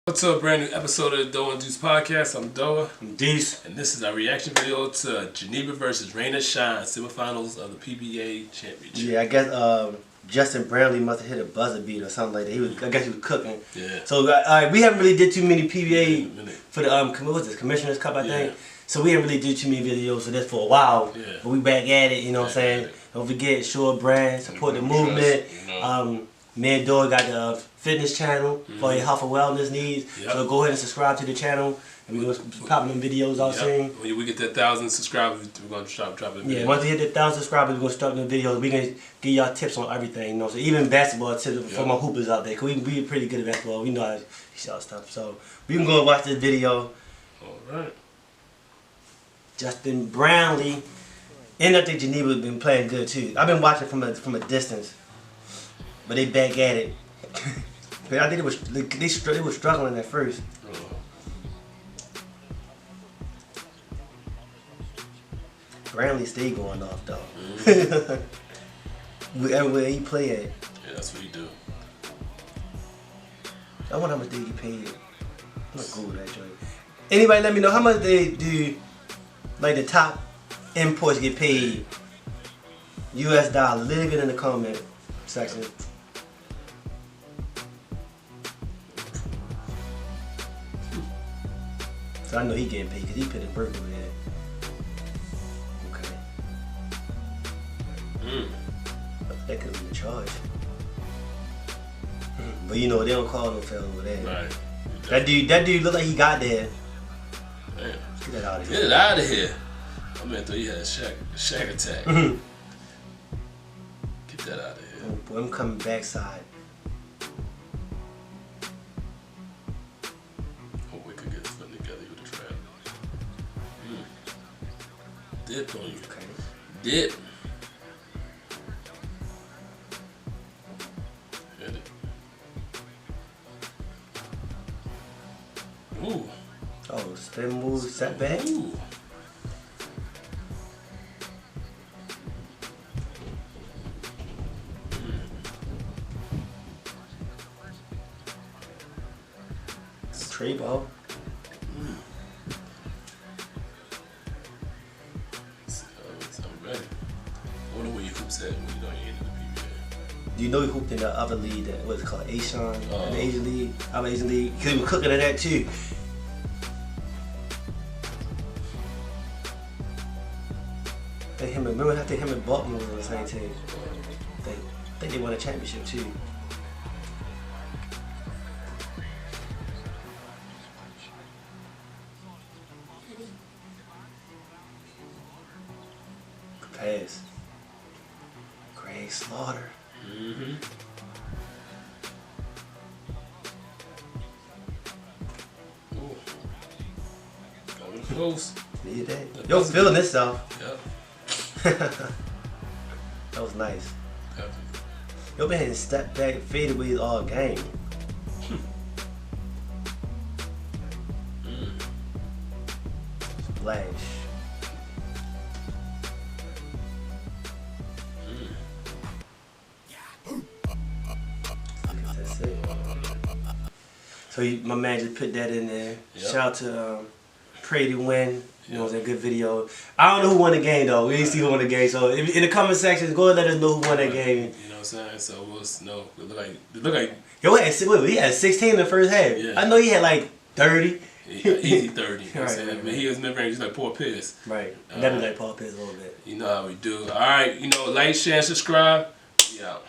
What's up, brand new episode of the Doa and Deuce podcast. I'm Doa. I'm Deuce. And this is our reaction video to Ginebra versus Rain or Shine, semifinals of the PBA championship. Yeah, I guess Justin Brownlee must have hit a buzzer beat or something like that. I guess he was cooking. Yeah. So we haven't really did too many PBA for the what was this, Commissioner's Cup, I think. So we haven't really did too many videos of this for a while. Yeah. But we back at it, you know what I'm saying? Don't forget, Sure Brand, support the movement. Me and Doa got the fitness channel for your health and wellness needs. Yep. So go ahead and subscribe to the channel. And we're going to be popping them videos out soon. When we get that 1,000 subscribers, we're going to start dropping videos. Yeah, once we hit the 1,000 subscribers, we're going to start the videos. We're going to give y'all tips on everything. You know, so even basketball tips for my hoopers out there. Because we pretty good at basketball. We know how to shout stuff. So we can go and watch this video. Alright. Justin Brownlee. And I think Ginebra has been playing good too. I've been watching from a distance. But they back at it. But I think they were struggling at first. Brownlee stay going off though. Everywhere he play at. Yeah, that's what he do. I wonder how much they get paid. I'm not cool with that joint. Anybody let me know how much they do, like the top imports get paid US dollars. Leave it in the comment section. So I know he getting paid because he put in work over there. Okay. That could be a charge. But you know, they don't call no fell over there. Right. That dude look like he got there. Man. Get that out of here. Get it out of here. I mean, I thought he had a shack attack. Get that out of here. Oh, boy, I'm coming backside. Hope we could get this one together with the trap. Dip on you. Okay. Dip. Hit it. Ooh. Oh, spin move, setback. Ooh. Trey ball. I'm ready. I wonder where your hoops at when you know you ended the PBA. Do you know he hooped in the other league that was called ASEAN, the Asian League, other Asian League? Because he was cooking at that too. Remember I think him and Baltimore was on the same team. I think they won a championship too. Good pass. Greg Slaughter. Ooh. Going close. Did that. Yo, feeling this though. Yep. That was nice. Definitely. Yo been hitting step back fadeaways all game. Splash. That's it. So my man just put that in there. Yep. Shout out to Pray to Win. You know, it was a good video. I don't know who won the game though. We didn't see who won the game. So in the comment section, go and let us know who won that game. You know what I'm saying? So we'll know. It look like. Yo, he had 16 in the first half. Yeah. I know he had like 30. Easy 30. You know what I'm Right, saying? right. But he was mid-range just like Paul Pierce. Right. Definitely like Paul Pierce a little bit. You know how we do. Alright, like, share, and subscribe. We out.